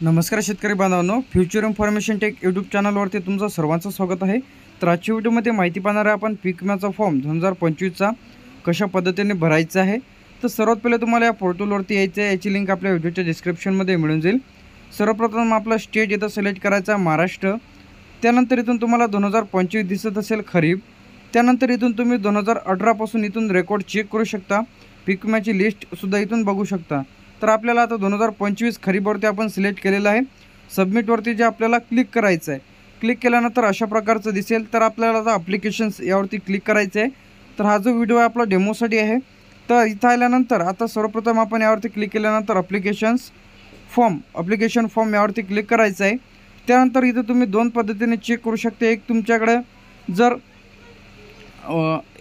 नमस्कार शेतकरी बांधवांनो, फ्युचर इन्फॉर्मेशन टेक यूट्यूब चॅनलवरती तुमचं सर्वांचं स्वागत आहे। तर आजच्या व्हिडिओमध्ये माहिती पाहणार आहे आपण पीक विम्याचा फॉर्म 2025चा कशा पद्धतीने भरायचा आहे। तर सर्वात पहिले तुम्हाला या पोर्टलवरती यायचं आहे। याची लिंक आपल्या व्हिडिओच्या डिस्क्रिप्शनमध्ये मिळून जाईल। सर्वप्रथम आपला स्टेट इथं सिलेक्ट करायचा महाराष्ट्र। त्यानंतर इथून तुम्हाला 2025 दिसत असेल खरीप। त्यानंतर इथून तुम्ही 2018 पासून इथून रेकॉर्ड चेक करू शकता। पीक विम्याची लिस्टसुद्धा इथून बघू शकता। तर आपल्याला आता 2025 खरीपवरती आपण सिलेक्ट केलेलं आहे। सबमिटवरती जे आपल्याला क्लिक करायचं आहे। क्लिक केल्यानंतर अशा प्रकारचं दिसेल। तर आपल्याला आता ॲप्लिकेशन्स यावरती क्लिक करायचं आहे। तर हा जो व्हिडिओ आहे आपला डेमोसाठी आहे। तर इथं आल्यानंतर आता सर्वप्रथम आपण यावरती क्लिक केल्यानंतर ॲप्लिकेशन फॉर्म यावरती क्लिक करायचं आहे। त्यानंतर इथं तुम्ही दोन पद्धतीने चेक करू शकता। एक तुमच्याकडे जर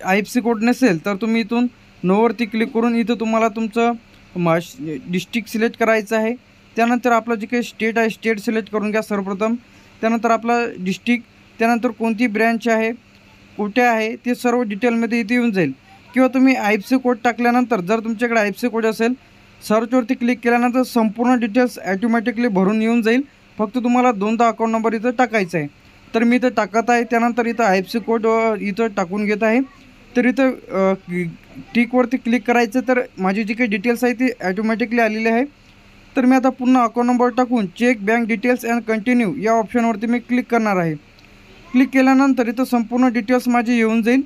IFSC कोड नसेल तर तुम्ही इथून नोवरती क्लिक करून इथं तुम्हाला तुमचं डिस्ट्रिक्ट सिलेक्ट करायचं आहे। त्यानंतर आपलं जे काही स्टेट आहे स्टेट सिलेक्ट करून घ्या सर्वप्रथम। त्यानंतर आपला डिस्ट्रिक्ट, त्यानंतर कोणती ब्रँच आहे, कुठे आहे ते सर्व डिटेलमध्ये इथे येऊन जाईल। किंवा तुम्ही IFSC कोड टाकल्यानंतर जर तुमच्याकडे IFSC कोड असेल, सर्चवरती क्लिक केल्यानंतर संपूर्ण डिटेल्स ॲटोमॅटिकली भरून येऊन जाईल। फक्त तुम्हाला दोनदा अकाउंट नंबर इथं टाकायचा आहे। तर मी इथं टाकत आहे। त्यानंतर इथं IFSC कोड इथं टाकून घेत आहे। तर इथं टिकवरती क्लिक करायचं। तर माझी जी काही डिटेल्स आहे ती ॲटोमॅटिकली आलेली आहे। तर मी आता पुन्हा अकाउंट नंबर टाकून check bank details and continue या ऑप्शनवरती मी क्लिक करणार आहे। क्लिक केल्यानंतर इथं संपूर्ण डिटेल्स माझी येऊन जाईल।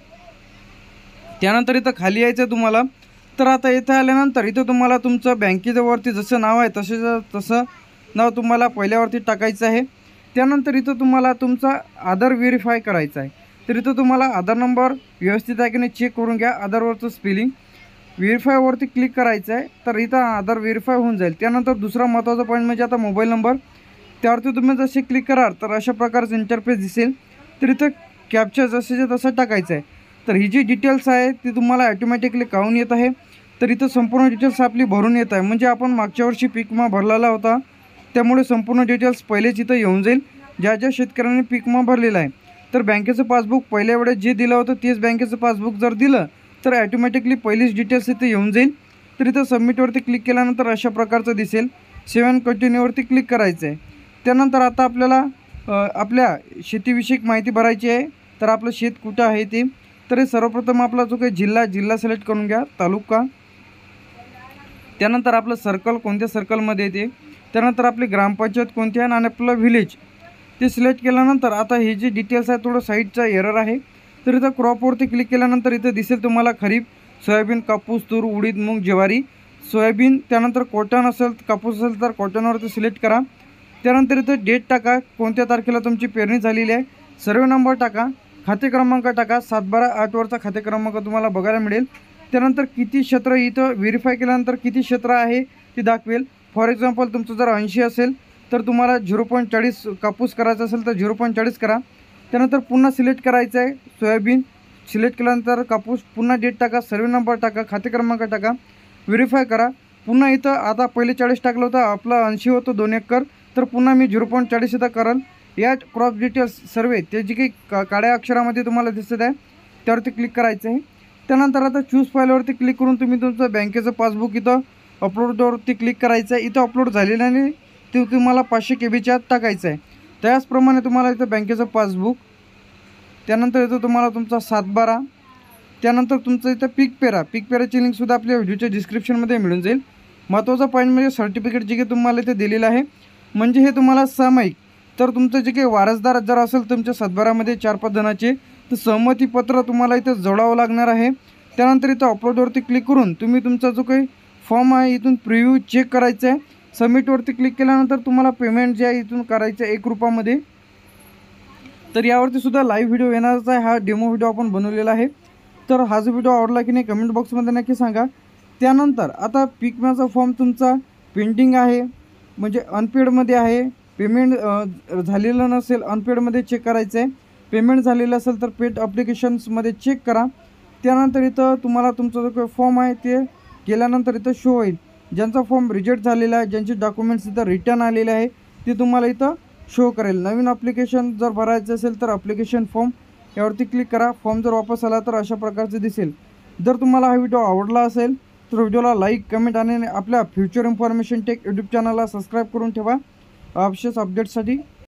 त्यानंतर इथं खाली यायचं आहे तुम्हाला। तर आता इथं आल्यानंतर इथं तुम्हाला तुमचं बँकेच्यावरती जसं नाव आहे तसं नाव तुम्हाला पहिल्यावरती टाकायचं आहे। त्यानंतर इथं तुम्हाला तुमचा आधार व्हेरीफाय करायचा आहे। तर इथं तुम्हाला आधार नंबर व्यवस्थित आहे की नाही चेक करून घ्या। आधारवरचं स्पेलिंग व्हेरीफायवरती क्लिक करायचं आहे। तर इथं आधार व्हेरीफाय होऊन जाईल। त्यानंतर दुसरा महत्त्वाचा पॉईंट म्हणजे आता मोबाईल नंबर, त्यावरती तुम्ही जसे क्लिक कराल तर अशा प्रकारचं इंटरफेस दिसेल। तर इथं कॅप्चा जसंच्या तसं टाकायचं आहे। तर ही जी डिटेल्स आहे ती तुम्हाला ॲटोमॅटिकली काढून येत आहे। तर इथं संपूर्ण डिटेल्स आपली भरून येत आहे। म्हणजे आपण मागच्या वर्षी पीक विमा भरलेला होता, त्यामुळे संपूर्ण डिटेल्स पहिलेच इथं येऊन जाईल ज्या शेतकऱ्यांनी पीक विमा भरलेला आहे। तर बँकेचं पासबुक पहिल्या वेळेस जे दिलं होतं तेच बँकेचं पासबुक जर दिलं तर ॲटोमॅटिकली पहिलीच डिटेल्स इथे येऊन जाईल। तर इथं सबमिटवरती क्लिक केल्यानंतर अशा प्रकारचं दिसेल। सेव्ह अँड कंटिन्यूवरती क्लिक करायचं आहे। त्यानंतर आता आपल्याला आपल्या शेतीविषयक माहिती भरायची आहे। तर आपलं शेत कुठं आहे ते, तर हे सर्वप्रथम आपला जो काही जिल्हा सिलेक्ट करून घ्या, तालुका, त्यानंतर आपलं सर्कल कोणत्या सर्कलमध्ये येते, त्यानंतर आपली ग्रामपंचायत कोणती आहे आणि आपलं व्हिलेज ते सिलेक्ट केल्यानंतर आता हे जे डिटेल्स आहे थोडं साईडचा एरर आहे। तर इथं क्रॉपवरती क्लिक केल्यानंतर इथं दिसेल तुम्हाला खरीप, सोयाबीन, कापूस, तूर, उडीद, मूग, ज्वारी, सोयाबीन, त्यानंतर कॉटन असेल, कापूस असेल तर कॉटनवरती सिलेक्ट करा। त्यानंतर इथं डेट टाका, कोणत्या तारखेला तुमची पेरणी झालेली आहे, सर्वे नंबर टाका, खाते क्रमांक टाका, 7/12/8वरचा खाते क्रमांक तुम्हाला बघायला मिळेल। त्यानंतर किती क्षेत्र इथं व्हेरीफाय केल्यानंतर किती क्षेत्र आहे ते दाखवेल। फॉर एक्झाम्पल तुमचं जर 80 असेल तर तुम्हाला 0.40 कापूस करायचा असेल तर 0.40 करा। त्यानंतर पुन्हा सिलेक्ट करायचं आहे सोयाबीन, सिलेक्ट केल्यानंतर कापूस, पुन्हा डेट टाका, सर्वे नंबर टाका, खाते क्रमांक टाका, व्हेरीफाय करा। पुन्हा इथं आता पहिले 40 टाकलं होतं, आपलं 80 होतं 2 एकर, तर पुन्हा मी 0.40 इथं कराल। या क्रॉप डिटेल्स सर्व ते जी काही काळ्या अक्षरामध्ये तुम्हाला दिसत आहे त्यावरती क्लिक करायचं आहे। त्यानंतर आता चूज फाईलवरती क्लिक करून तुम्ही तुमचं बँकेचं पासबुक इथं अपलोडवरती क्लिक करायचं आहे। इथं अपलोड झालेलं आहे ते तुम्हाला 500 KBच्या आत टाकायचं आहे। त्याचप्रमाणे तुम्हाला इथं बँकेचं पासबुक, त्यानंतर इथं तुम्हाला तुमचा 7/12, त्यानंतर तुमचं इथं पीक पेराची लिंकसुद्धा आपल्या व्हिडिओच्या डिस्क्रिप्शनमध्ये मिळून जाईल। महत्त्वाचा पॉईंट म्हणजे सर्टिफिकेट जे काही तुम्हाला इथे दिलेलं आहे, म्हणजे हे तुम्हाला सामायिक, तर तुमचं जे काही वारसदार जर असेल तुमच्या 7/12मध्ये 4-5 जणांचे, तर सहमतीपत्र तुम्हाला इथं जोडावं लागणार आहे। त्यानंतर इथं अपलोडवरती क्लिक करून तुम्ही तुमचा जो काही फॉर्म आहे इथून प्रिव्ह्यू चेक करायचं आहे। सबमिटवरती क्लिक केल्यानंतर तुम्हाला पेमेंट जे आहे इथून करायचं आहे 1 रुपयामध्ये। तर यावरती सुद्धा लाईव्ह व्हिडिओ येणारच आहे। हा डेमो व्हिडिओ आपण बनवलेला आहे। तर हा जो व्हिडिओ आवडला की नाही कमेंट बॉक्समध्ये नक्की सांगा। त्यानंतर आता पीक विम्याचा फॉर्म तुमचा पेंडिंग आहे, म्हणजे अनपेडमध्ये आहे, पेमेंट झालेलं नसेल, अनपेडमध्ये चेक करायचं आहे। पेमेंट झालेलं असेल तर पेड ॲप्लिकेशन्समध्ये चेक करा। त्यानंतर इथं तुम्हाला तुमचा जो काही फॉर्म आहे ते केल्यानंतर इथं शो होईल। ज्यांचा फॉर्म रिजेक्ट झालेला आहे, ज्यांचे डॉक्युमेंट्स इथं रिटर्न आलेले आहे ते तुम्हाला इथं शो करेल। नवीन ॲप्लिकेशन जर भरायचं असेल तर ॲप्लिकेशन फॉर्म यावरती क्लिक करा। फॉर्म जर वापस आला तर अशा प्रकारचे दिसेल। जर तुम्हाला हा व्हिडिओ आवडला असेल तर व्हिडिओला लाईक, कमेंट आणि आपल्या फ्युचर इन्फॉर्मेशन टेक यूट्यूब चॅनलला सबस्क्राईब करून ठेवा। विशेष अपडेटसाठी